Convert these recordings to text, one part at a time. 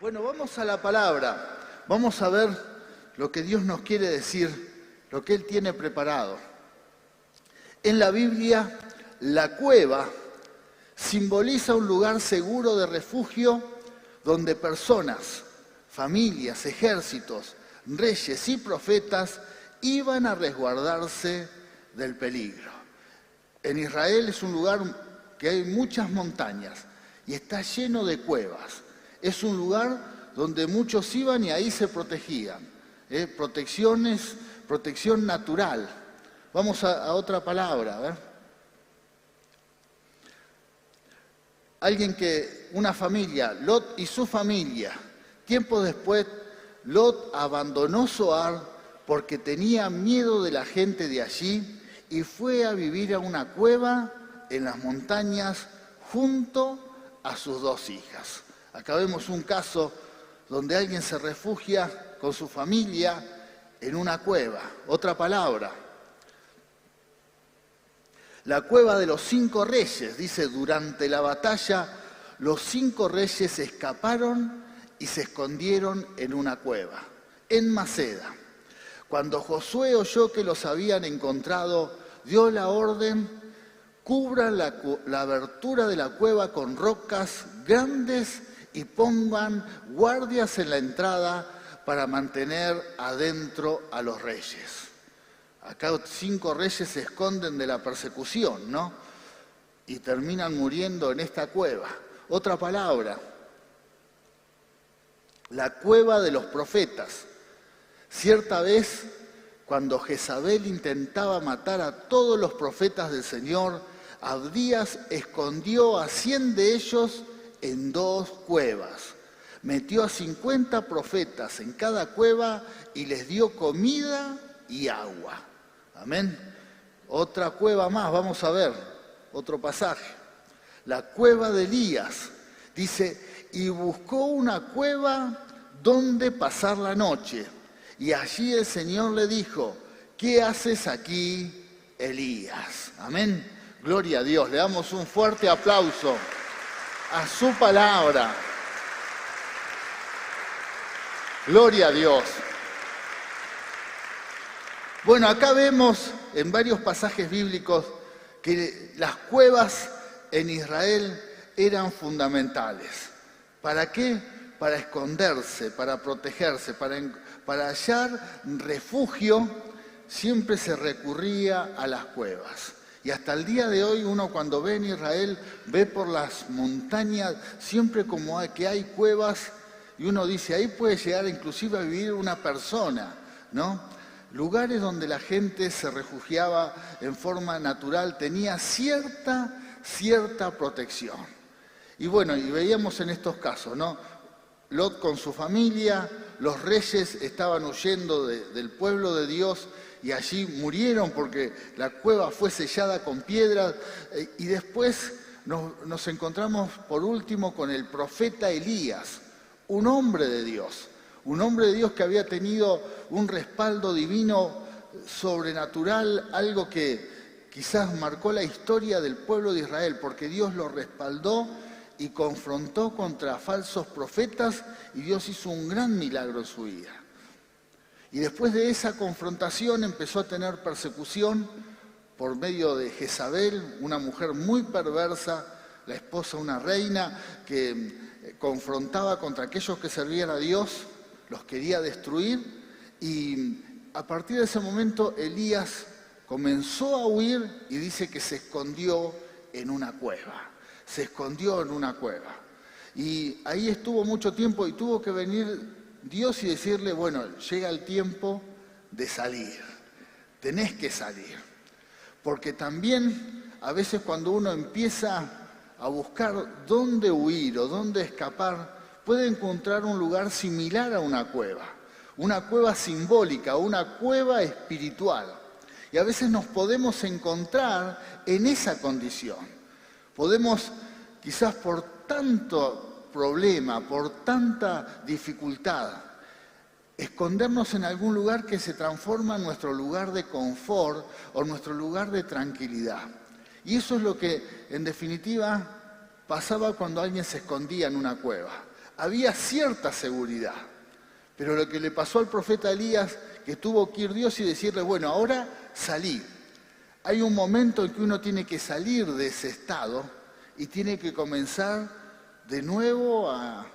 Bueno, vamos a la palabra. Vamos a ver lo que Dios nos quiere decir, lo que Él tiene preparado. En la Biblia, la cueva simboliza un lugar seguro de refugio donde personas, familias, ejércitos, reyes y profetas iban a resguardarse del peligro. En Israel es un lugar que hay muchas montañas y está lleno de cuevas. Es un lugar donde muchos iban y ahí se protegían. Protección natural. Vamos a otra palabra, a ver. Una familia, Lot y su familia. Tiempo después, Lot abandonó Zoar porque tenía miedo de la gente de allí y fue a vivir a una cueva en las montañas junto a sus dos hijas. Acá vemos un caso donde alguien se refugia con su familia en una cueva. Otra palabra. La cueva de los 5 reyes, dice, durante la batalla, los 5 reyes escaparon y se escondieron en una cueva, en Maceda. Cuando Josué oyó que los habían encontrado, dio la orden: cubran la abertura de la cueva con rocas grandes y pongan guardias en la entrada para mantener adentro a los reyes. Acá 5 reyes se esconden de la persecución, ¿no? Y terminan muriendo en esta cueva. Otra palabra, la cueva de los profetas. Cierta vez, cuando Jezabel intentaba matar a todos los profetas del Señor, Abdías escondió a 100 de ellos en 2 cuevas. Metió a 50 profetas en cada cueva y les dio comida y agua. Amén. Otra cueva más, vamos a ver, otro pasaje. La cueva de Elías. Dice, y buscó una cueva donde pasar la noche. Y allí el Señor le dijo, ¿qué haces aquí, Elías? Amén. Gloria a Dios. Le damos un fuerte aplauso a su palabra. Gloria a Dios. Bueno, acá vemos en varios pasajes bíblicos que las cuevas en Israel eran fundamentales. ¿Para qué? Para esconderse, para protegerse, para hallar refugio, siempre se recurría a las cuevas. Y hasta el día de hoy uno cuando ve en Israel, ve por las montañas, siempre como que hay cuevas, y uno dice, ahí puede llegar inclusive a vivir una persona, ¿no? Lugares donde la gente se refugiaba en forma natural, tenía cierta protección. Y bueno, y veíamos en estos casos, ¿no? Lot con su familia, los reyes estaban huyendo del pueblo de Dios y allí murieron porque la cueva fue sellada con piedras. Y después nos encontramos por último con el profeta Elías, un hombre de Dios que había tenido un respaldo divino sobrenatural, algo que quizás marcó la historia del pueblo de Israel, porque Dios lo respaldó y confrontó contra falsos profetas y Dios hizo un gran milagro en su vida. Y después de esa confrontación empezó a tener persecución por medio de Jezabel, una mujer muy perversa, la esposa de una reina que confrontaba contra aquellos que servían a Dios, los quería destruir, y a partir de ese momento Elías comenzó a huir y dice que se escondió en una cueva. Se escondió en una cueva. Y ahí estuvo mucho tiempo y tuvo que venir Dios y decirle, bueno, llega el tiempo de salir. Tenés que salir. Porque también a veces cuando uno empieza a buscar dónde huir o dónde escapar, puede encontrar un lugar similar a una cueva simbólica, una cueva espiritual. Y a veces nos podemos encontrar en esa condición. Podemos, quizás por tanto problema, por tanta dificultad, escondernos en algún lugar que se transforma en nuestro lugar de confort o nuestro lugar de tranquilidad. Y eso es lo que, en definitiva, pasaba cuando alguien se escondía en una cueva. había cierta seguridad. Pero lo que le pasó al profeta Elías, que tuvo que ir Dios y decirle, bueno, ahora salí. Hay un momento en que uno tiene que salir de ese estado y tiene que comenzar de nuevo a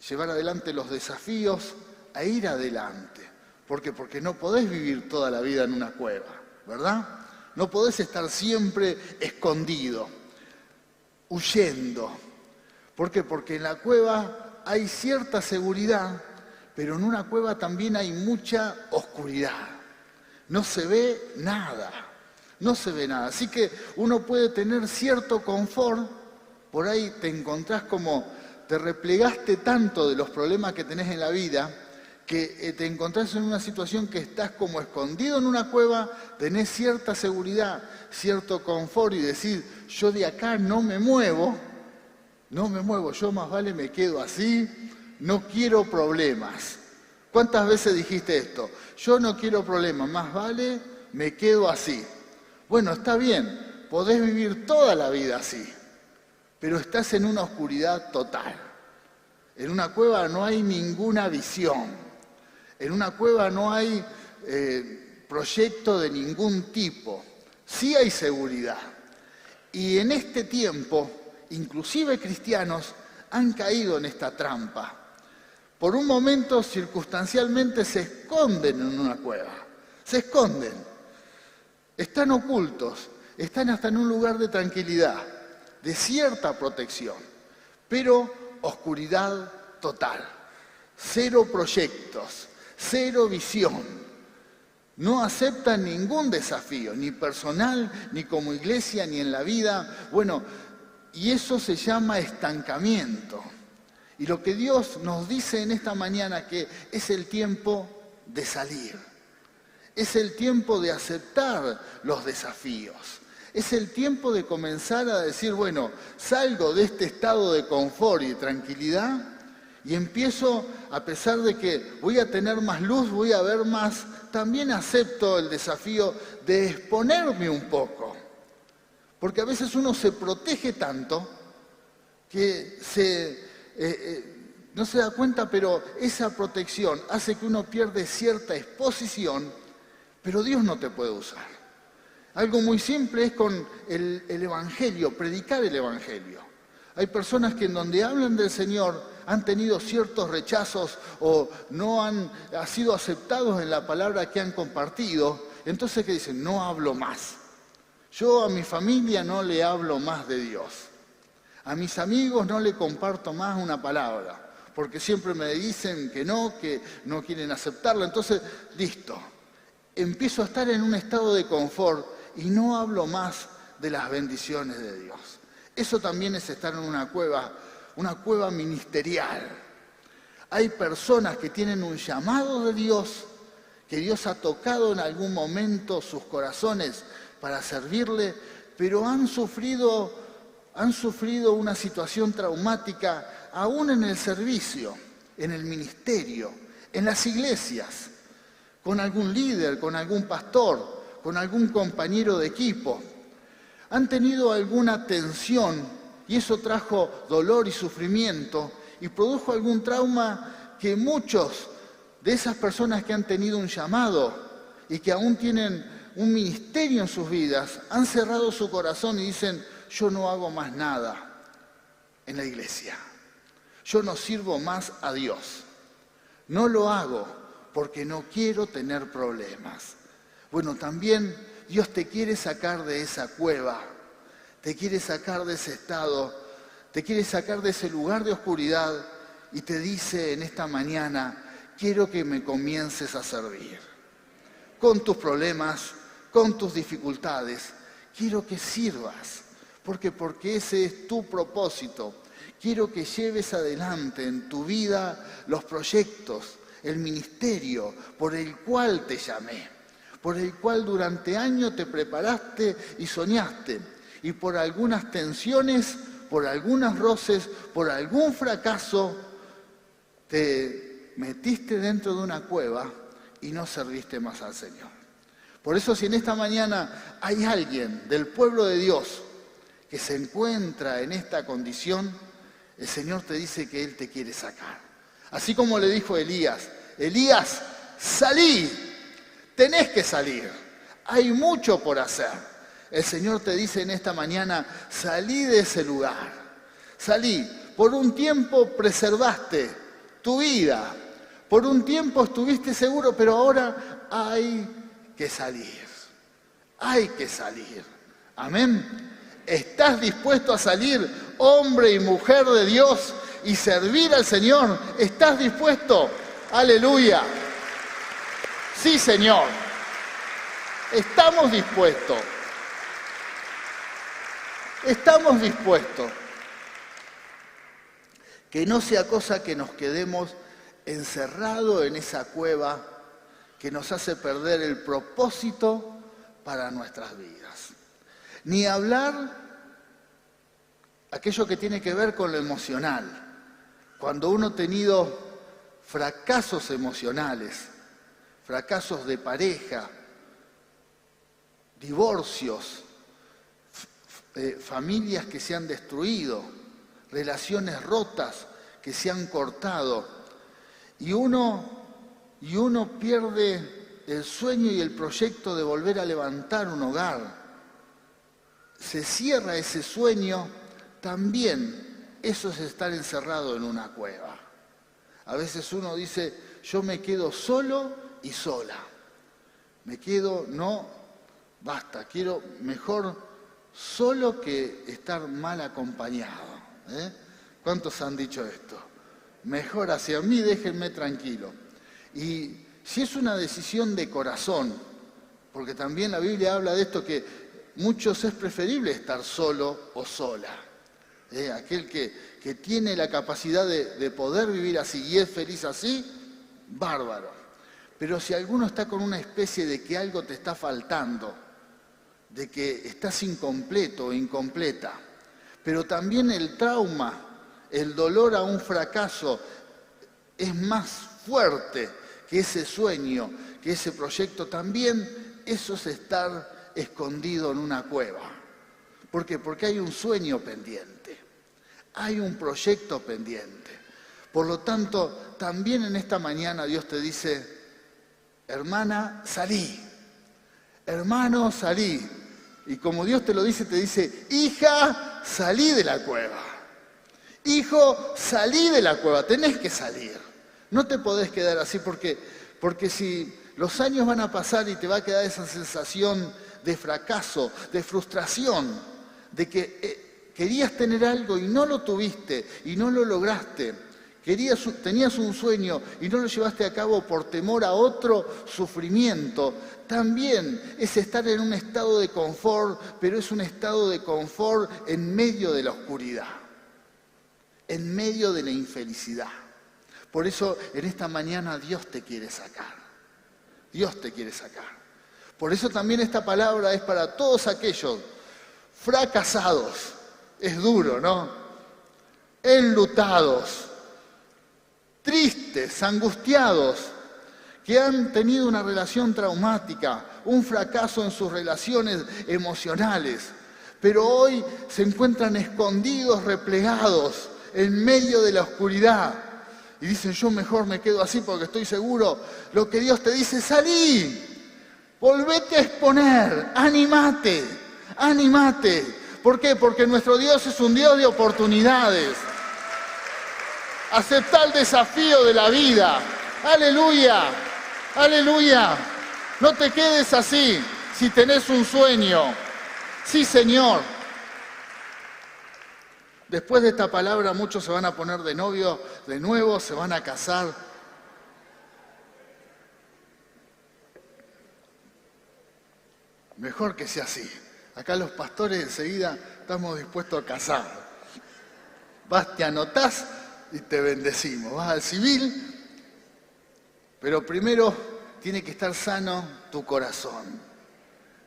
llevar adelante los desafíos, a ir adelante. ¿Por qué? Porque no podés vivir toda la vida en una cueva, ¿verdad? No podés estar siempre escondido, huyendo. ¿Por qué? Porque en la cueva hay cierta seguridad, pero en una cueva también hay mucha oscuridad. No se ve nada, no se ve nada. Así que uno puede tener cierto confort, por ahí te encontrás como te replegaste tanto de los problemas que tenés en la vida, que te encontrás en una situación que estás como escondido en una cueva, tenés cierta seguridad, cierto confort y decir, yo de acá no me muevo, yo más vale me quedo así, no quiero problemas. ¿Cuántas veces dijiste esto? Yo no quiero problemas, más vale me quedo así. Bueno, está bien, podés vivir toda la vida así, pero estás en una oscuridad total. En una cueva no hay ninguna visión. En una cueva no hay proyecto de ningún tipo. Sí hay seguridad. Y en este tiempo, inclusive cristianos han caído en esta trampa. Por un momento, circunstancialmente, se esconden en una cueva. Se esconden. Están ocultos. Están hasta en un lugar de tranquilidad, de cierta protección. Pero oscuridad total. Cero proyectos. Cero visión. No aceptan ningún desafío, ni personal, ni como iglesia, ni en la vida. Bueno, y eso se llama estancamiento. Y lo que Dios nos dice en esta mañana que es el tiempo de salir. Es el tiempo de aceptar los desafíos. Es el tiempo de comenzar a decir, bueno, salgo de este estado de confort y de tranquilidad y empiezo, a pesar de que voy a tener más luz, voy a ver más, también acepto el desafío de exponerme un poco. Porque a veces uno se protege tanto que no se da cuenta, pero esa protección hace que uno pierda cierta exposición, pero Dios no te puede usar. Algo muy simple es con el Evangelio, predicar el Evangelio. Hay personas que en donde hablan del Señor han tenido ciertos rechazos o no han sido aceptados en la palabra que han compartido. Entonces, ¿qué dicen? No hablo más. Yo a mi familia no le hablo más de Dios. A mis amigos no le comparto más una palabra, porque siempre me dicen que no quieren aceptarla. Entonces, listo. Empiezo a estar en un estado de confort y no hablo más de las bendiciones de Dios. Eso también es estar en una cueva ministerial. Hay personas que tienen un llamado de Dios, que Dios ha tocado en algún momento sus corazones para servirle, pero han sufrido una situación traumática aún en el servicio, en el ministerio, en las iglesias, con algún líder, con algún pastor, con algún compañero de equipo. Han tenido alguna tensión y eso trajo dolor y sufrimiento y produjo algún trauma que muchos de esas personas que han tenido un llamado y que aún tienen un ministerio en sus vidas, han cerrado su corazón y dicen, yo no hago más nada en la iglesia. Yo no sirvo más a Dios. No lo hago porque no quiero tener problemas. Bueno, también Dios te quiere sacar de esa cueva, te quiere sacar de ese estado, te quiere sacar de ese lugar de oscuridad y te dice en esta mañana, quiero que me comiences a servir. Con tus problemas, con tus dificultades, quiero que sirvas. ¿Por qué? Porque ese es tu propósito. Quiero que lleves adelante en tu vida los proyectos, el ministerio por el cual te llamé, por el cual durante años te preparaste y soñaste, y por algunas tensiones, por algunos roces, por algún fracaso, te metiste dentro de una cueva y no serviste más al Señor. Por eso, si en esta mañana hay alguien del pueblo de Dios que se encuentra en esta condición, El Señor te dice que Él te quiere sacar. Así como le dijo a Elías, Elías, salí, tenés que salir, hay mucho por hacer. El Señor te dice en esta mañana, salí de ese lugar, salí. Por un tiempo preservaste tu vida, por un tiempo estuviste seguro, pero ahora hay que salir, hay que salir. Amén. ¿Estás dispuesto a salir, hombre y mujer de Dios, y servir al Señor? ¿Estás dispuesto? Aleluya. Sí, Señor. Estamos dispuestos. Estamos dispuestos. Que no sea cosa que nos quedemos encerrados en esa cueva que nos hace perder el propósito para nuestras vidas. Ni hablar aquello que tiene que ver con lo emocional. Cuando uno ha tenido fracasos emocionales, fracasos de pareja, divorcios, familias que se han destruido, relaciones rotas que se han cortado, y uno pierde el sueño y el proyecto de volver a levantar un hogar. Se cierra ese sueño, también eso es estar encerrado en una cueva. A veces uno dice, yo me quedo solo y sola. Me quedo, no, basta, quiero mejor solo que estar mal acompañado. ¿Cuántos han dicho esto? Mejor hacia mí, déjenme tranquilo. Y si es una decisión de corazón, porque también la Biblia habla de esto, que muchos es preferible estar solo o sola. Aquel que tiene la capacidad de poder vivir así y es feliz así, bárbaro. Pero si alguno está con una especie de que algo te está faltando, de que estás incompleto o incompleta, pero también el trauma, el dolor a un fracaso es más fuerte que ese sueño, que ese proyecto, también eso es estar escondido en una cueva. ¿Por qué? Porque hay un sueño pendiente, hay un proyecto pendiente. Por lo tanto, también en esta mañana Dios te dice, hermana, salí, hermano, salí. Y como Dios te lo dice, te dice, hija, salí de la cueva. Hijo, salí de la cueva, tenés que salir. No te podés quedar así porque si los años van a pasar y te va a quedar esa sensación de fracaso, de frustración, de que querías tener algo y no lo tuviste y no lo lograste. Tenías un sueño y no lo llevaste a cabo por temor a otro sufrimiento. También es estar en un estado de confort, pero es un estado de confort en medio de la oscuridad, en medio de la infelicidad. Por eso en esta mañana Dios te quiere sacar. Dios te quiere sacar. Por eso también esta palabra es para todos aquellos fracasados. Es duro, ¿no? Enlutados, tristes, angustiados, que han tenido una relación traumática, un fracaso en sus relaciones emocionales, pero hoy se encuentran escondidos, replegados, en medio de la oscuridad. Y dicen, yo mejor me quedo así porque estoy seguro. Lo que Dios te dice, salí, volvete a exponer, animate, animate. ¿Por qué? Porque nuestro Dios es un Dios de oportunidades. Aceptá el desafío de la vida. Aleluya, aleluya. No te quedes así si tenés un sueño. Sí, Señor. Después de esta palabra muchos se van a poner de novio de nuevo, se van a casar. Mejor que sea así. Acá los pastores enseguida estamos dispuestos a casar. Vas, te anotás y te bendecimos. Vas al civil, pero primero tiene que estar sano tu corazón.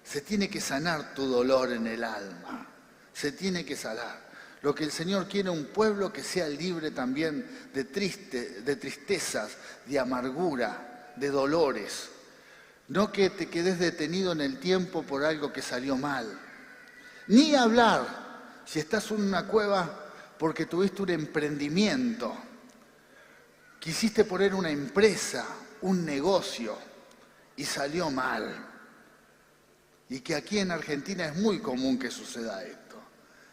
Se tiene que sanar tu dolor en el alma. Se tiene que sanar. Lo que el Señor quiere, un pueblo que sea libre también de tristezas, de amargura, de dolores. No que te quedes detenido en el tiempo por algo que salió mal. Ni hablar, si estás en una cueva, porque tuviste un emprendimiento, quisiste poner una empresa, un negocio, y salió mal. Y que aquí en Argentina es muy común que suceda esto.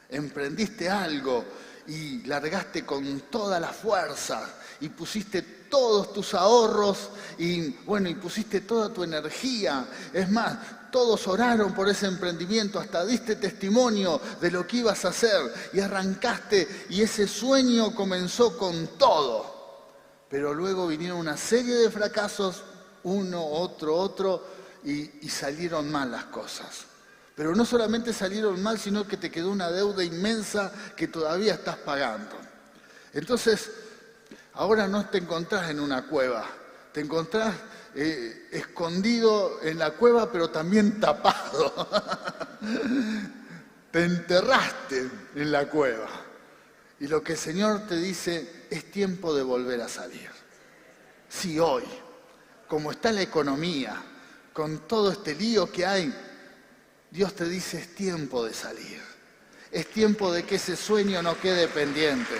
Emprendiste algo y largaste con toda la fuerza y pusiste todos tus ahorros y pusiste toda tu energía. Es más, todos oraron por ese emprendimiento, hasta diste testimonio de lo que ibas a hacer y arrancaste y ese sueño comenzó con todo. Pero luego vinieron una serie de fracasos, uno, otro, y salieron mal las cosas. Pero no solamente salieron mal, sino que te quedó una deuda inmensa que todavía estás pagando. Entonces, ahora no te encontrás en una cueva, te encontrás escondido en la cueva, pero también tapado. Te enterraste en la cueva. Y lo que el Señor te dice, es tiempo de volver a salir. Sí, hoy, como está la economía, con todo este lío que hay, Dios te dice, es tiempo de salir. Es tiempo de que ese sueño no quede pendiente.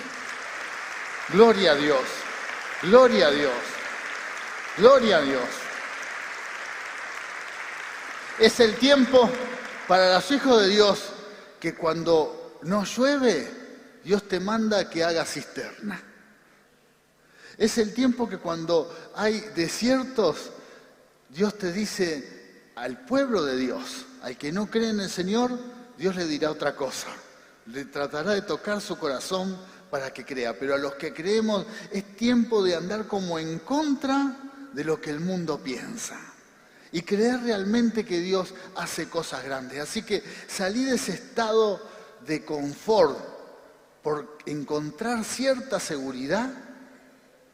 Gloria a Dios, gloria a Dios, gloria a Dios. Es el tiempo para los hijos de Dios que cuando no llueve, Dios te manda que hagas cisterna. Es el tiempo que cuando hay desiertos, Dios te dice al pueblo de Dios, al que no cree en el Señor, Dios le dirá otra cosa. Le tratará de tocar su corazón para que crea. Pero a los que creemos es tiempo de andar como en contra de lo que el mundo piensa. Y creer realmente que Dios hace cosas grandes. Así que salí de ese estado de confort por encontrar cierta seguridad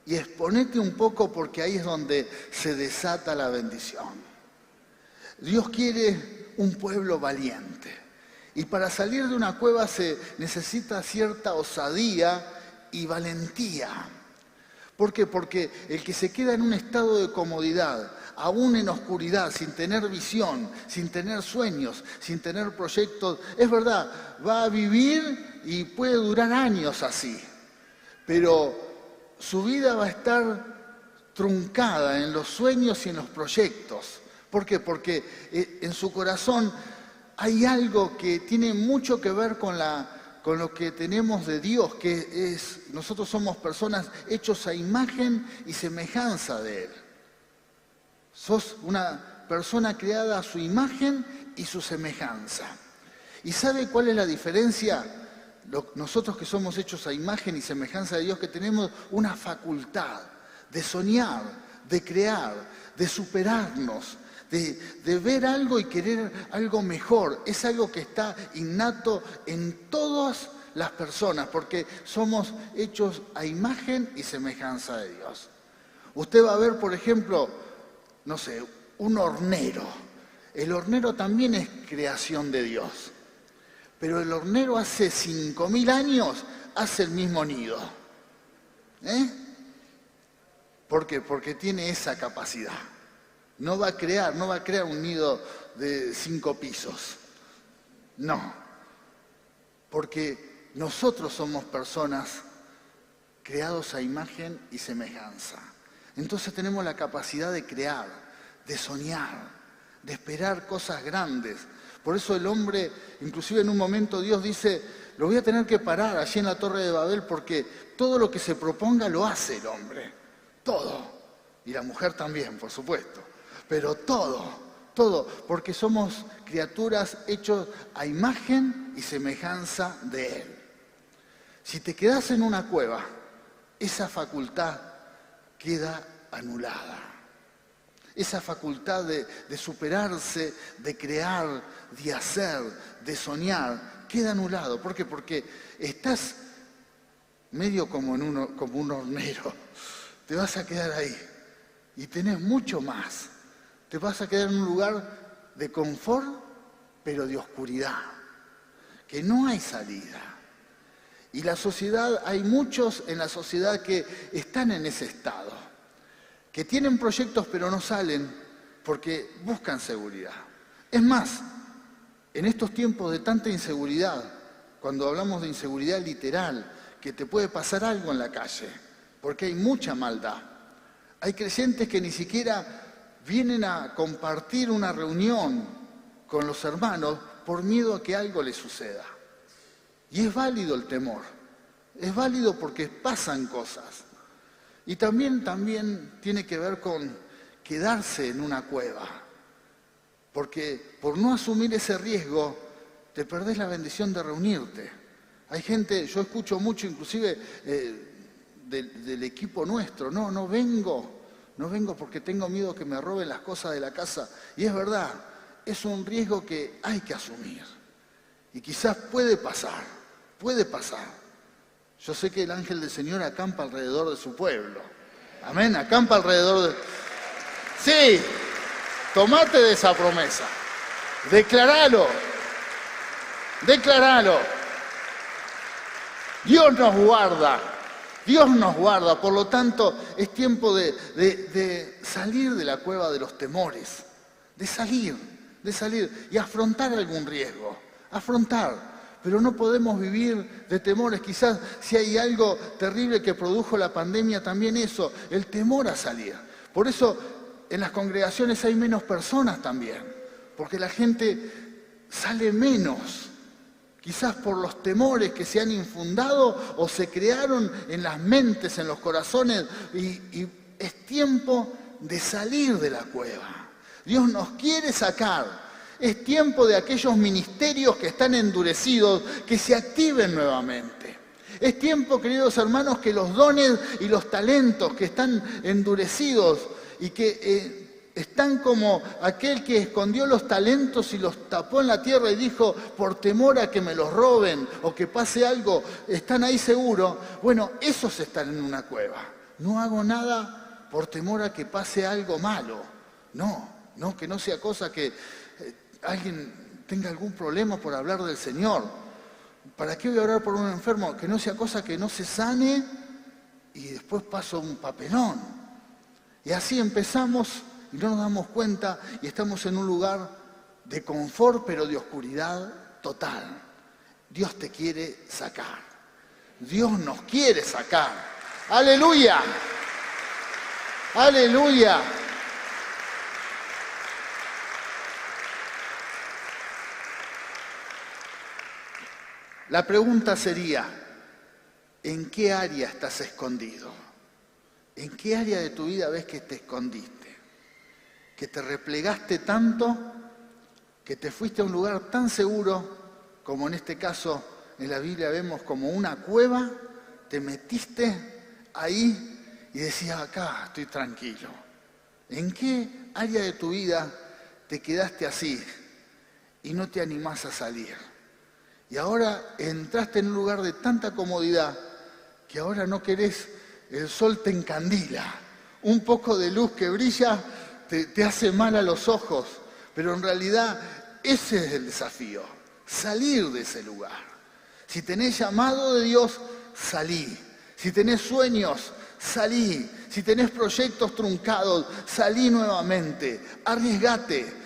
y exponete un poco porque ahí es donde se desata la bendición. Dios quiere un pueblo valiente. Y para salir de una cueva se necesita cierta osadía y valentía. ¿Por qué? Porque el que se queda en un estado de comodidad, aún en oscuridad, sin tener visión, sin tener sueños, sin tener proyectos, es verdad, va a vivir y puede durar años así. Pero su vida va a estar truncada en los sueños y en los proyectos. ¿Por qué? Porque en su corazón hay algo que tiene mucho que ver con lo que tenemos de Dios, que es, nosotros somos personas hechos a imagen y semejanza de Él. Sos una persona creada a su imagen y su semejanza. ¿Y sabe cuál es la diferencia? Nosotros que somos hechos a imagen y semejanza de Dios, que tenemos una facultad de soñar, de crear, de superarnos, de ver algo y querer algo mejor. Es algo que está innato en todas las personas, porque somos hechos a imagen y semejanza de Dios. Usted va a ver, por ejemplo, no sé, un hornero. El hornero también es creación de Dios. Pero el hornero hace 5.000 años hace el mismo nido. ¿Por qué? Porque tiene esa capacidad. No va a crear un nido de 5 pisos. No. Porque nosotros somos personas creados a imagen y semejanza. Entonces tenemos la capacidad de crear, de soñar, de esperar cosas grandes. Por eso el hombre, inclusive en un momento Dios dice, lo voy a tener que parar allí en la Torre de Babel porque todo lo que se proponga lo hace el hombre. Todo. Y la mujer también, por supuesto. Pero todo, porque somos criaturas hechos a imagen y semejanza de Él. Si te quedas en una cueva, esa facultad queda anulada. Esa facultad de superarse, de crear, de hacer, de soñar, queda anulado. ¿Por qué? Porque estás medio como un hornero. Te vas a quedar ahí y tenés mucho más. Te vas a quedar en un lugar de confort, pero de oscuridad, que no hay salida. Y la sociedad, hay muchos en la sociedad que están en ese estado, que tienen proyectos pero no salen porque buscan seguridad. Es más, en estos tiempos de tanta inseguridad, cuando hablamos de inseguridad literal, que te puede pasar algo en la calle, porque hay mucha maldad. Hay creyentes que ni siquiera vienen a compartir una reunión con los hermanos por miedo a que algo les suceda. Y es válido el temor, es válido porque pasan cosas. Y también tiene que ver con quedarse en una cueva, porque por no asumir ese riesgo te perdés la bendición de reunirte. Hay gente, yo escucho mucho inclusive del equipo nuestro, no vengo porque tengo miedo que me roben las cosas de la casa. Y es verdad, es un riesgo que hay que asumir. Y quizás puede pasar. Yo sé que el ángel del Señor acampa alrededor de su pueblo. Amén, acampa alrededor de... Sí, tomate de esa promesa. Declaralo. Dios nos guarda, por lo tanto es tiempo de salir de la cueva de los temores, de salir y afrontar algún riesgo, pero no podemos vivir de temores. Quizás si hay algo terrible que produjo la pandemia, también eso, el temor a salir. Por eso en las congregaciones hay menos personas también, porque la gente sale menos. Quizás por los temores que se han infundado o se crearon en las mentes, en los corazones, y es tiempo de salir de la cueva. Dios nos quiere sacar. Es tiempo de aquellos ministerios que están endurecidos, que se activen nuevamente. Es tiempo, queridos hermanos, que los dones y los talentos que están endurecidos y que están como aquel que escondió los talentos y los tapó en la tierra y dijo, por temor a que me los roben o que pase algo, están ahí seguros. Bueno, esos están en una cueva. No hago nada por temor a que pase algo malo. No, que no sea cosa que alguien tenga algún problema por hablar del Señor. ¿Para qué voy a orar por un enfermo? Que no sea cosa que no se sane y después paso un papelón. Y así empezamos y no nos damos cuenta y estamos en un lugar de confort, pero de oscuridad total. Dios te quiere sacar. Dios nos quiere sacar. ¡Aleluya! ¡Aleluya! La pregunta sería, ¿en qué área estás escondido? ¿En qué área de tu vida ves que te escondiste? Que te replegaste tanto, que te fuiste a un lugar tan seguro, como en este caso en la Biblia vemos como una cueva, te metiste ahí y decías, acá estoy tranquilo. ¿En qué área de tu vida te quedaste así y no te animás a salir? Y ahora entraste en un lugar de tanta comodidad que ahora no querés, el sol te encandila, un poco de luz que brilla te hace mal a los ojos, pero en realidad ese es el desafío, salir de ese lugar. Si tenés llamado de Dios, salí. Si tenés sueños, salí. Si tenés proyectos truncados, salí nuevamente. Arriesgate.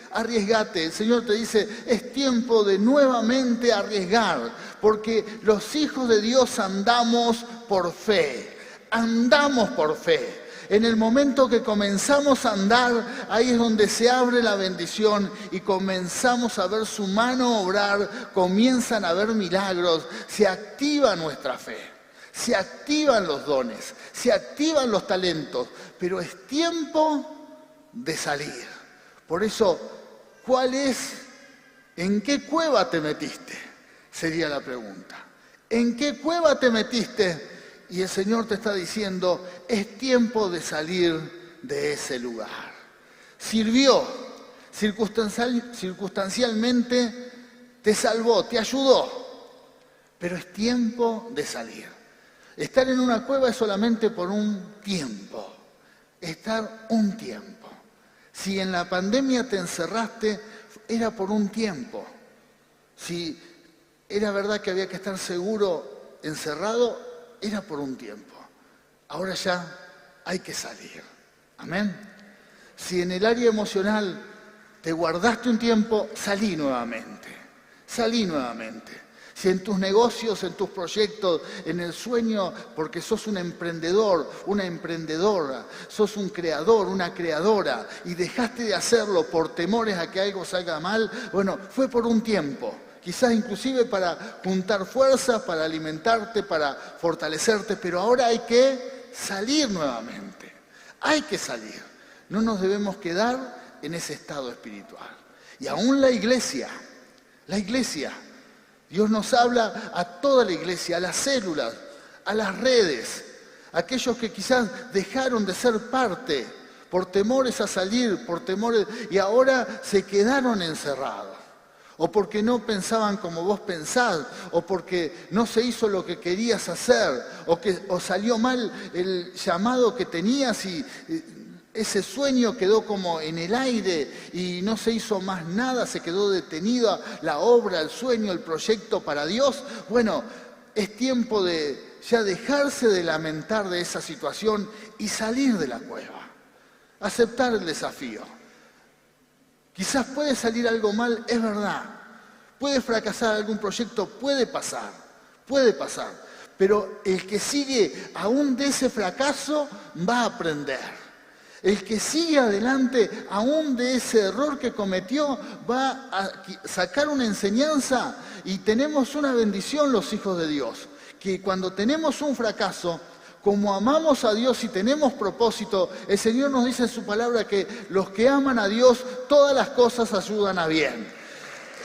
El Señor te dice, es tiempo de nuevamente arriesgar, porque los hijos de Dios andamos por fe. En el momento que comenzamos a andar, ahí es donde se abre la bendición y comenzamos a ver su mano obrar, comienzan a haber milagros, se activa nuestra fe, se activan los dones, se activan los talentos, pero es tiempo de salir. Por eso, ¿en qué cueva te metiste? Sería la pregunta. ¿En qué cueva te metiste? Y el Señor te está diciendo, es tiempo de salir de ese lugar. Sirvió, circunstancialmente te salvó, te ayudó, pero es tiempo de salir. Estar en una cueva es solamente por un tiempo, estar un tiempo. Si en la pandemia te encerraste, era por un tiempo. Si era verdad que había que estar seguro encerrado, era por un tiempo. Ahora ya hay que salir. Amén. Si en el área emocional te guardaste un tiempo, salí nuevamente. Si en tus negocios, en tus proyectos, en el sueño, porque sos un emprendedor, una emprendedora, sos un creador, una creadora, y dejaste de hacerlo por temores a que algo salga mal, bueno, fue por un tiempo. Quizás inclusive para juntar fuerzas, para alimentarte, para fortalecerte, pero ahora hay que salir nuevamente. Hay que salir. No nos debemos quedar en ese estado espiritual. Y aún la iglesia, Dios nos habla a toda la iglesia, a las células, a las redes, a aquellos que quizás dejaron de ser parte por temores a salir, por temores, y ahora se quedaron encerrados. O porque no pensaban como vos pensás, o porque no se hizo lo que querías hacer, o salió mal el llamado que tenías y ese sueño quedó como en el aire y no se hizo más nada, se quedó detenida la obra, el sueño, el proyecto para Dios. Bueno, es tiempo de ya dejarse de lamentar de esa situación y salir de la cueva, aceptar el desafío. Quizás puede salir algo mal, es verdad. Puede fracasar algún proyecto, puede pasar. Pero el que sigue aún de ese fracaso va a aprender. El que sigue adelante, aún de ese error que cometió, va a sacar una enseñanza y tenemos una bendición los hijos de Dios. Que cuando tenemos un fracaso, como amamos a Dios y tenemos propósito, el Señor nos dice en su palabra que los que aman a Dios, todas las cosas ayudan a bien.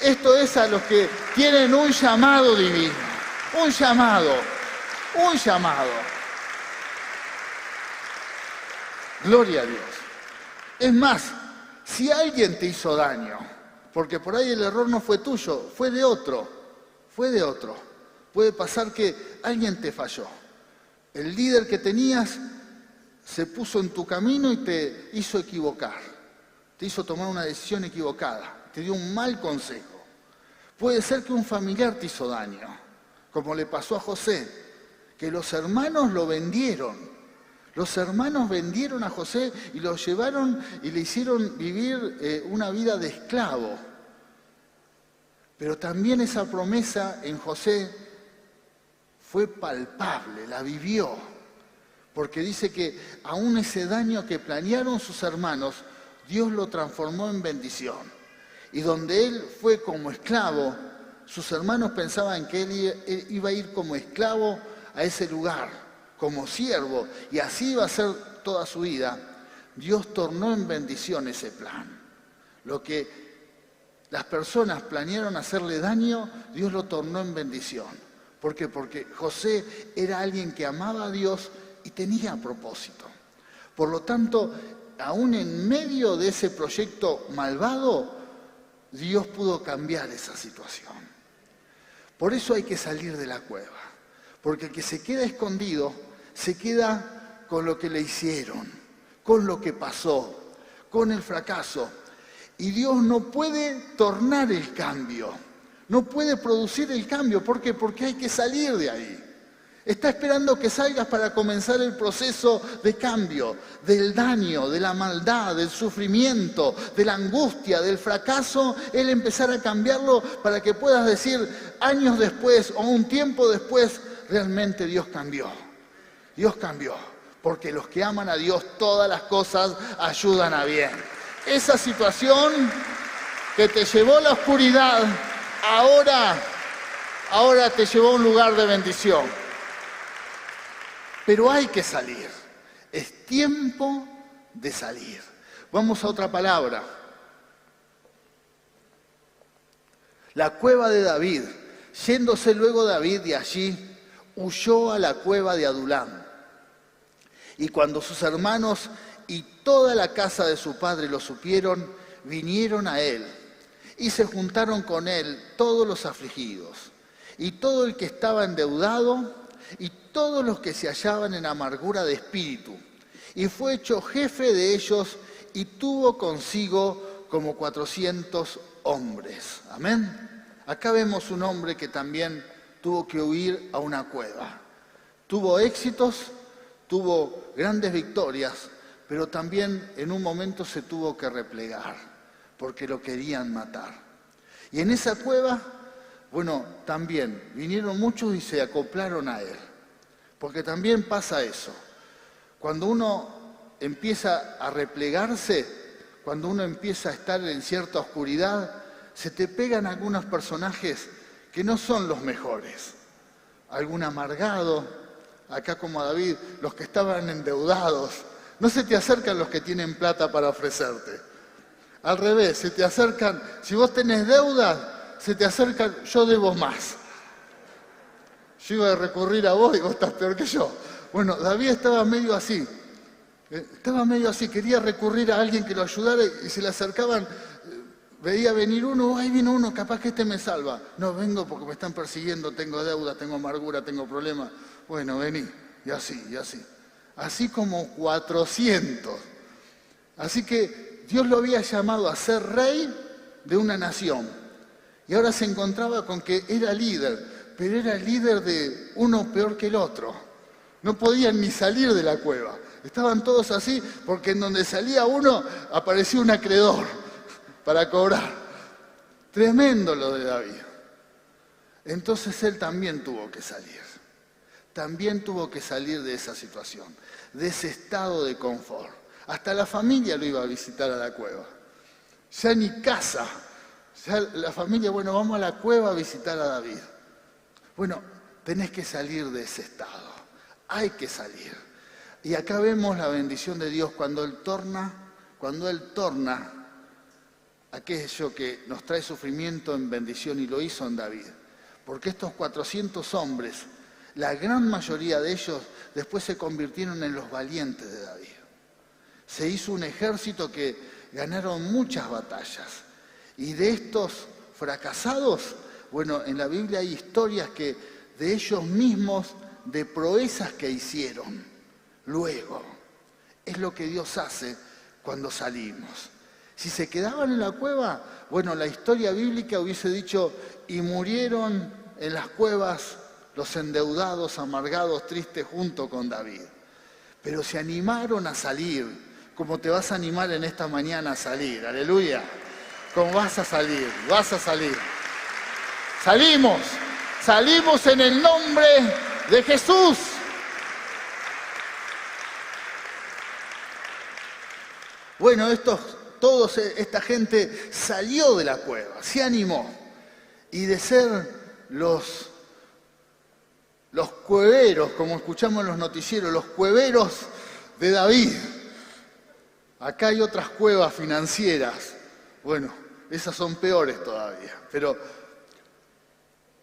Esto es a los que tienen un llamado divino, un llamado. Gloria a Dios. Es más, si alguien te hizo daño, porque por ahí el error no fue tuyo, fue de otro. Puede pasar que alguien te falló. El líder que tenías se puso en tu camino y te hizo equivocar. Te hizo tomar una decisión equivocada. Te dio un mal consejo. Puede ser que un familiar te hizo daño, como le pasó a José, que los hermanos lo vendieron. Los hermanos vendieron a José y lo llevaron y le hicieron vivir una vida de esclavo. Pero también esa promesa en José fue palpable, la vivió. Porque dice que aún ese daño que planearon sus hermanos, Dios lo transformó en bendición. Y donde él fue como esclavo, sus hermanos pensaban que él iba a ir como esclavo a ese lugar, como siervo, y así iba a ser toda su vida. Dios tornó en bendición ese plan. Lo que las personas planearon hacerle daño, Dios lo tornó en bendición. ¿Por qué? Porque José era alguien que amaba a Dios y tenía propósito. Por lo tanto, aún en medio de ese proyecto malvado, Dios pudo cambiar esa situación. Por eso hay que salir de la cueva. Porque el que se queda escondido, se queda con lo que le hicieron, con lo que pasó, con el fracaso. Y Dios no puede tornar el cambio, no puede producir el cambio. ¿Por qué? Porque hay que salir de ahí. Está esperando que salgas para comenzar el proceso de cambio, del daño, de la maldad, del sufrimiento, de la angustia, del fracaso. Él empezar a cambiarlo para que puedas decir años después o un tiempo después, realmente Dios cambió. Dios cambió, porque los que aman a Dios, todas las cosas ayudan a bien. Esa situación que te llevó a la oscuridad, ahora te llevó a un lugar de bendición. Pero hay que salir. Es tiempo de salir. Vamos a otra palabra. La cueva de David. Yéndose luego David de allí, huyó a la cueva de Adulam. Y cuando sus hermanos y toda la casa de su padre lo supieron, vinieron a él y se juntaron con él todos los afligidos y todo el que estaba endeudado y todos los que se hallaban en amargura de espíritu. Y fue hecho jefe de ellos y tuvo consigo como 400 hombres. Amén. Acá vemos un hombre que también tuvo que huir a una cueva. Tuvo éxitos, tuvo grandes victorias, pero también en un momento se tuvo que replegar, porque lo querían matar. Y en esa cueva Bueno, también vinieron muchos y se acoplaron a él. Porque también pasa eso. Cuando uno empieza a replegarse, cuando uno empieza a estar en cierta oscuridad, se te pegan algunos personajes que no son los mejores. Algún amargado, acá como a David, los que estaban endeudados. No se te acercan los que tienen plata para ofrecerte. Al revés, se te acercan, si vos tenés deudas, se te acercan, yo debo más. Yo iba a recurrir a vos y vos estás peor que yo. Bueno, David estaba medio así. Quería recurrir a alguien que lo ayudara y se le acercaban. Veía venir uno, ahí vino uno, capaz que este me salva. No, vengo porque me están persiguiendo, tengo deuda, tengo amargura, tengo problemas. Bueno, vení. Y así, y así. Así como 400. Así que Dios lo había llamado a ser rey de una nación. Y ahora se encontraba con que era líder, pero era líder de uno peor que el otro. No podían ni salir de la cueva. Estaban todos así porque en donde salía uno aparecía un acreedor para cobrar. Tremendo lo de David. Entonces él también tuvo que salir. También tuvo que salir de esa situación, de ese estado de confort. Hasta la familia lo iba a visitar a la cueva. Ya ni casa. Ya la familia, bueno, vamos a la cueva a visitar a David. Bueno, tenés que salir de ese estado. Hay que salir. Y acá vemos la bendición de Dios cuando Él torna aquello que nos trae sufrimiento en bendición, y lo hizo en David. Porque estos 400 hombres, la gran mayoría de ellos después se convirtieron en los valientes de David. Se hizo un ejército que ganaron muchas batallas. Y de estos fracasados, bueno, en la Biblia hay historias que de ellos mismos, de proezas que hicieron. Luego, es lo que Dios hace cuando salimos. Si se quedaban en la cueva, bueno, la historia bíblica hubiese dicho, y murieron en las cuevas los endeudados, amargados, tristes, junto con David. Pero se animaron a salir, como te vas a animar en esta mañana a salir. Aleluya. Como vas a salir, vas a salir. Salimos en el nombre de Jesús. Bueno, esta gente salió de la cueva, se animó. Y de ser los cueveros, como escuchamos en los noticieros, los cueveros de David. Acá hay otras cuevas financieras. Bueno, esas son peores todavía. Pero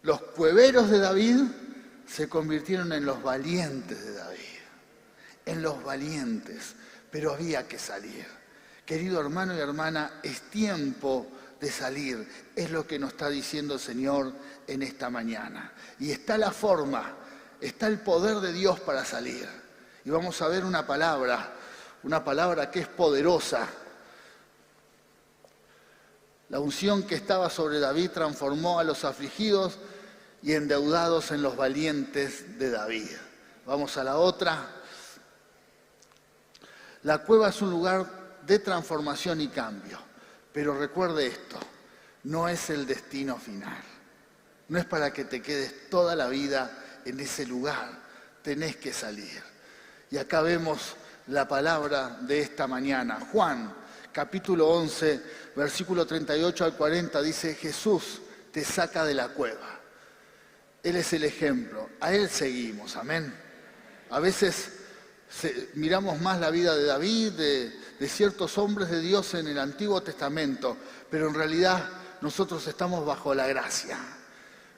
los cueveros de David se convirtieron en los valientes de David. En los valientes. Pero había que salir. Querido hermano y hermana, es tiempo de salir. Es lo que nos está diciendo el Señor en esta mañana. Y está la forma, está el poder de Dios para salir. Y vamos a ver una palabra que es poderosa. La unción que estaba sobre David transformó a los afligidos y endeudados en los valientes de David. Vamos a la otra. La cueva es un lugar de transformación y cambio. Pero recuerde esto, no es el destino final. No es para que te quedes toda la vida en ese lugar. Tenés que salir. Y acá vemos la palabra de esta mañana. Juan, capítulo 11, versículo 38 al 40, dice, Jesús te saca de la cueva. Él es el ejemplo. A Él seguimos. Amén. A veces miramos más la vida de David, de ciertos hombres de Dios en el Antiguo Testamento, pero en realidad nosotros estamos bajo la gracia.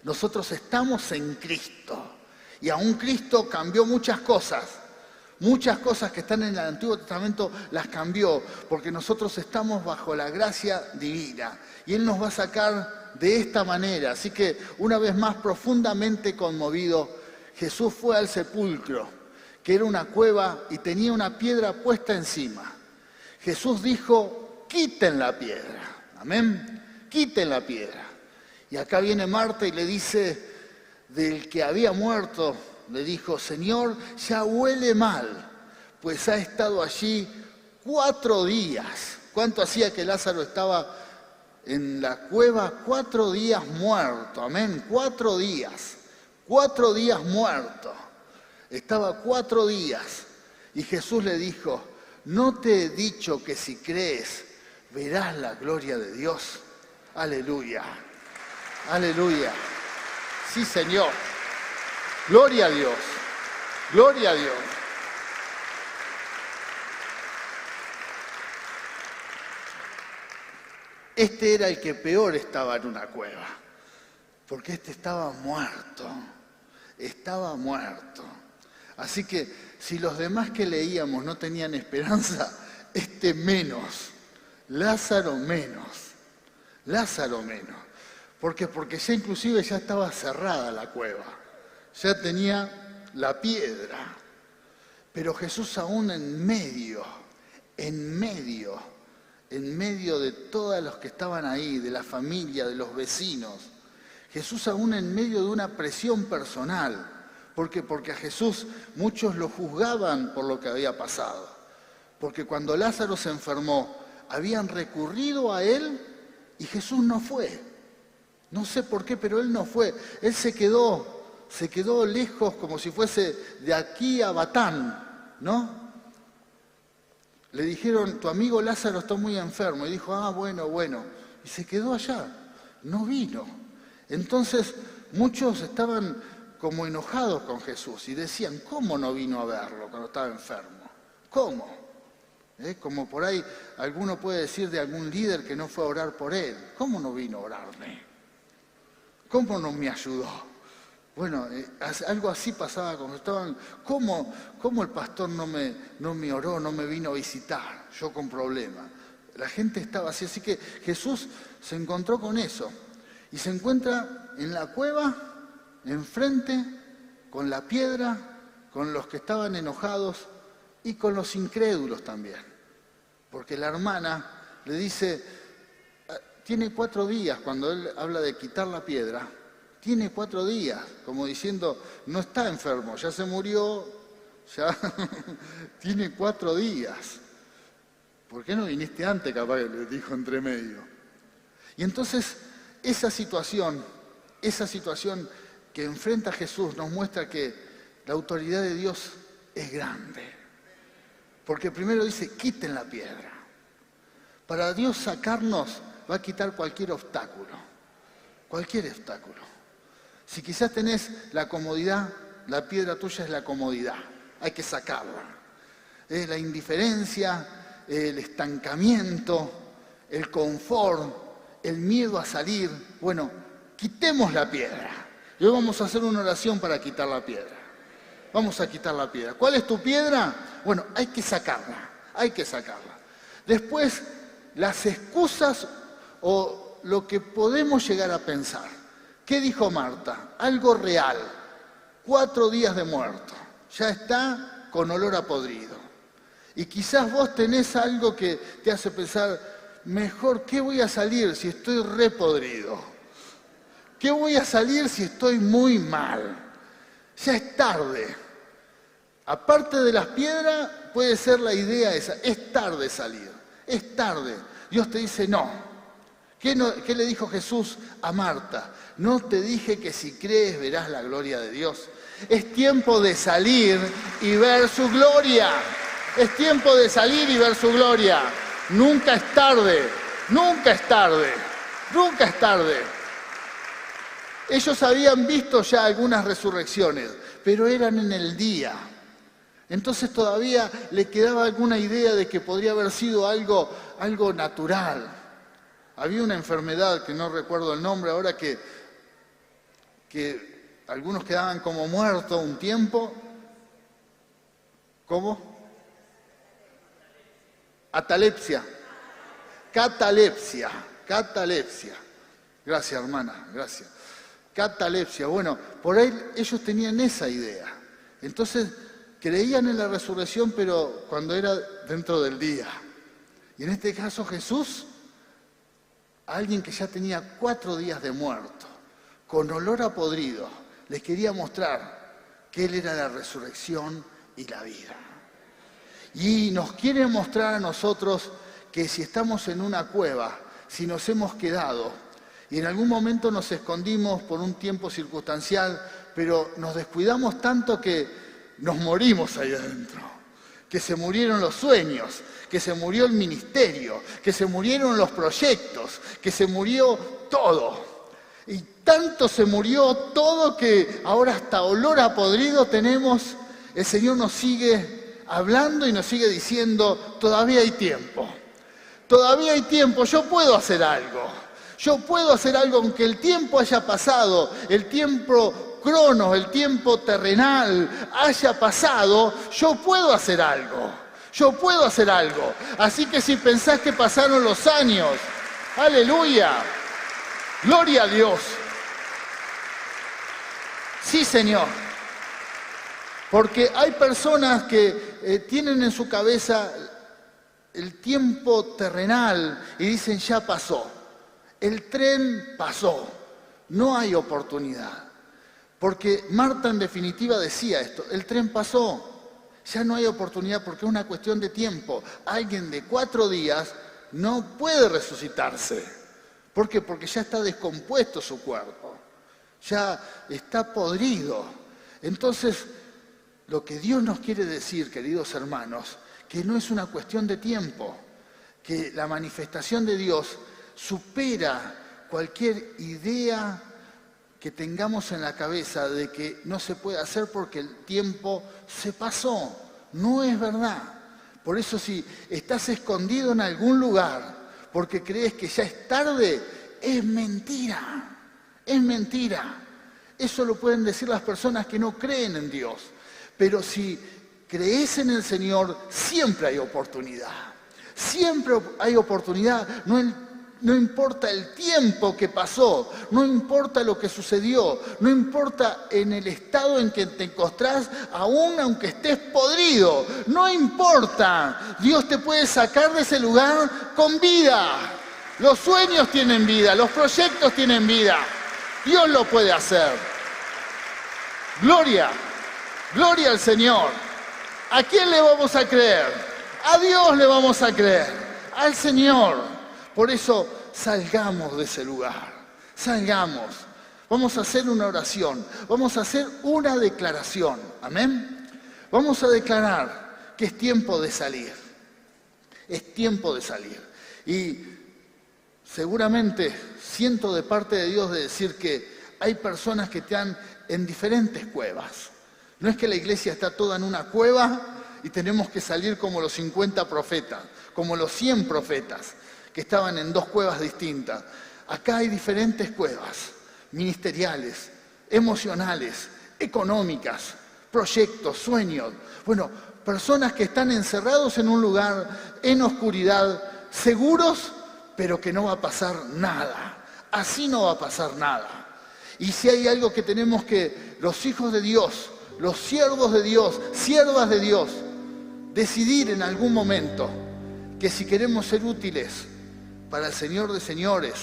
Nosotros estamos en Cristo. Y aún Cristo cambió muchas cosas. Muchas cosas que están en el Antiguo Testamento las cambió, porque nosotros estamos bajo la gracia divina. Y Él nos va a sacar de esta manera. Así que, una vez más, profundamente conmovido, Jesús fue al sepulcro, que era una cueva y tenía una piedra puesta encima. Jesús dijo, quiten la piedra. Amén. Quiten la piedra. Y acá viene Marta y le dice, del que había muerto, le dijo, Señor, ya huele mal, pues ha estado allí 4 días. ¿Cuánto hacía que Lázaro estaba en la cueva 4 días muerto, amén, 4 días muerto. Estaba 4 días y Jesús le dijo, ¿no te he dicho que si crees verás la gloria de Dios? Aleluya, aleluya. Sí, Señor. Gloria a Dios, gloria a Dios. Este era el que peor estaba en una cueva, porque este estaba muerto. Así que si los demás que leíamos no tenían esperanza, este menos, Lázaro menos. Porque ya inclusive ya estaba cerrada la cueva, ya tenía la piedra. Pero Jesús aún en medio de todos los que estaban ahí, de la familia, de los vecinos, Jesús aún en medio de una presión personal. ¿Por qué? Porque a Jesús muchos lo juzgaban por lo que había pasado. Porque cuando Lázaro se enfermó, habían recurrido a él y Jesús no fue. No sé por qué, pero él no fue. Él se quedó lejos como si fuese de aquí a Batán, ¿no? Le dijeron, tu amigo Lázaro está muy enfermo. Y dijo, bueno. Y se quedó allá, no vino. Entonces muchos estaban como enojados con Jesús y decían, ¿cómo no vino a verlo cuando estaba enfermo? ¿Cómo? Como por ahí alguno puede decir de algún líder que no fue a orar por él. ¿Cómo no vino a orarme? ¿Cómo no me ayudó? Bueno, algo así pasaba cuando estaban. ¿Cómo el pastor no me oró, no me vino a visitar? Yo con problemas. La gente estaba así. Así que Jesús se encontró con eso. Y se encuentra en la cueva, enfrente, con la piedra, con los que estaban enojados y con los incrédulos también. Porque la hermana le dice, tiene 4 días, cuando él habla de quitar la piedra, tiene 4 días, como diciendo, no está enfermo, ya se murió, ya tiene 4 días. ¿Por qué no viniste antes, capaz que le dijo entre medio? Y entonces, esa situación que enfrenta Jesús nos muestra que la autoridad de Dios es grande. Porque primero dice, quiten la piedra. Para Dios sacarnos, va a quitar cualquier obstáculo. Si quizás tenés la comodidad, la piedra tuya es la comodidad. Hay que sacarla. La indiferencia, el estancamiento, el confort, el miedo a salir. Bueno, quitemos la piedra. Y hoy vamos a hacer una oración para quitar la piedra. Vamos a quitar la piedra. ¿Cuál es tu piedra? Bueno, hay que sacarla. Después, las excusas o lo que podemos llegar a pensar. ¿Qué dijo Marta? Algo real. 4 días de muerto. Ya está con olor a podrido. Y quizás vos tenés algo que te hace pensar, mejor, ¿qué voy a salir si estoy repodrido? ¿Qué voy a salir si estoy muy mal? Ya es tarde. Aparte de las piedras, puede ser la idea esa. Es tarde salir. Es tarde. Dios te dice no. ¿Qué le dijo Jesús a Marta? No te dije que si crees verás la gloria de Dios. Es tiempo de salir y ver su gloria. Es tiempo de salir y ver su gloria. Nunca es tarde. Ellos habían visto ya algunas resurrecciones, pero eran en el día. Entonces todavía le quedaba alguna idea de que podría haber sido algo natural. Había una enfermedad, que no recuerdo el nombre ahora, que algunos quedaban como muertos un tiempo. ¿Cómo? Catalepsia. Gracias, hermana, gracias. Catalepsia. Bueno, por ahí ellos tenían esa idea. Entonces, creían en la resurrección, pero cuando era dentro del día. Y en este caso Jesús, a alguien que ya tenía 4 días de muerto, con olor a podrido, les quería mostrar que Él era la resurrección y la vida. Y nos quiere mostrar a nosotros que si estamos en una cueva, si nos hemos quedado y en algún momento nos escondimos por un tiempo circunstancial, pero nos descuidamos tanto que nos morimos ahí adentro, que se murieron los sueños, que se murió el ministerio, que se murieron los proyectos, que se murió todo. Y tanto se murió todo que ahora hasta olor a podrido tenemos. El Señor nos sigue hablando y nos sigue diciendo, todavía hay tiempo. Todavía hay tiempo, yo puedo hacer algo. Yo puedo hacer algo aunque el tiempo haya pasado, el tiempo cronos, el tiempo terrenal haya pasado, yo puedo hacer algo. Yo puedo hacer algo. Así que si pensás que pasaron los años, aleluya, gloria a Dios. Sí, Señor. Porque hay personas que tienen en su cabeza el tiempo terrenal y dicen, ya pasó. El tren pasó. No hay oportunidad. Porque Marta en definitiva decía esto, el tren pasó. Ya no hay oportunidad porque es una cuestión de tiempo. Alguien de 4 días no puede resucitarse. ¿Por qué? Porque ya está descompuesto su cuerpo. Ya está podrido. Entonces, lo que Dios nos quiere decir, queridos hermanos, que no es una cuestión de tiempo, que la manifestación de Dios supera cualquier idea que tengamos en la cabeza de que no se puede hacer porque el tiempo se pasó. No es verdad. Por eso si estás escondido en algún lugar porque crees que ya es tarde, es mentira. Es mentira. Eso lo pueden decir las personas que no creen en Dios. Pero si crees en el Señor, siempre hay oportunidad. Siempre hay oportunidad. No importa el tiempo que pasó, no importa lo que sucedió, no importa en el estado en que te encontrás, aún aunque estés podrido, no importa. Dios te puede sacar de ese lugar con vida. Los sueños tienen vida, los proyectos tienen vida. Dios lo puede hacer. Gloria, gloria al Señor. ¿A quién le vamos a creer? A Dios le vamos a creer, al Señor. Por eso, salgamos de ese lugar, salgamos. Vamos a hacer una oración, vamos a hacer una declaración, amén. Vamos a declarar que es tiempo de salir, es tiempo de salir. Y seguramente siento de parte de Dios de decir que hay personas que están en diferentes cuevas. No es que la iglesia está toda en una cueva y tenemos que salir como los 50 profetas, como los 100 profetas, que estaban en 2 cuevas distintas. Acá hay diferentes cuevas, ministeriales, emocionales, económicas, proyectos, sueños. Bueno, personas que están encerrados en un lugar, en oscuridad, seguros, pero que no va a pasar nada. Así no va a pasar nada. Y si hay algo que tenemos que, los hijos de Dios, los siervos de Dios, siervas de Dios, decidir en algún momento que si queremos ser útiles para el Señor de señores,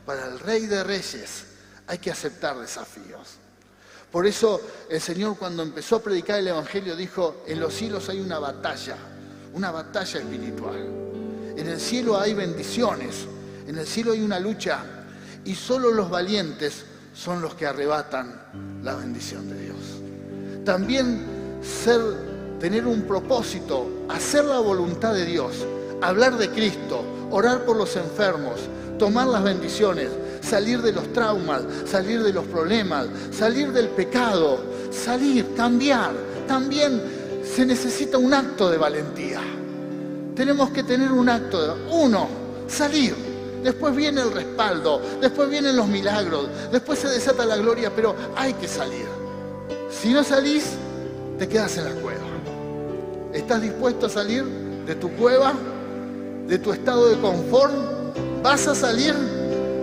para el Rey de reyes, hay que aceptar desafíos. Por eso el Señor cuando empezó a predicar el Evangelio dijo, en los cielos hay una batalla espiritual. En el cielo hay bendiciones, en el cielo hay una lucha y solo los valientes son los que arrebatan la bendición de Dios. También tener un propósito, hacer la voluntad de Dios, hablar de Cristo, orar por los enfermos, tomar las bendiciones, salir de los traumas, salir de los problemas, salir del pecado, salir, cambiar. También se necesita un acto de valentía. Tenemos que tener un acto salir. Después viene el respaldo, después vienen los milagros, después se desata la gloria, pero hay que salir. Si no salís, te quedas en la cueva. ¿Estás dispuesto a salir de tu cueva, de tu estado de confort? ¿Vas a salir?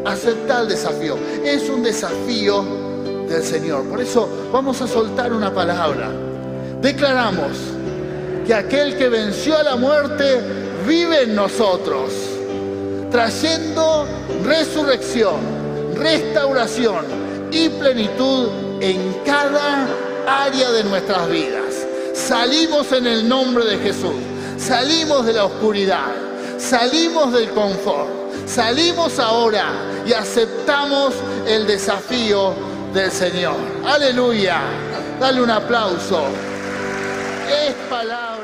Acepta el desafío. Es un desafío del Señor. Por eso vamos a soltar una palabra. Declaramos que aquel que venció a la muerte vive en nosotros, trayendo resurrección, restauración y plenitud en cada área de nuestras vidas. Salimos en el nombre de Jesús, salimos de la oscuridad, salimos del confort, salimos ahora y aceptamos el desafío del Señor. Aleluya. Dale un aplauso. Es palabra.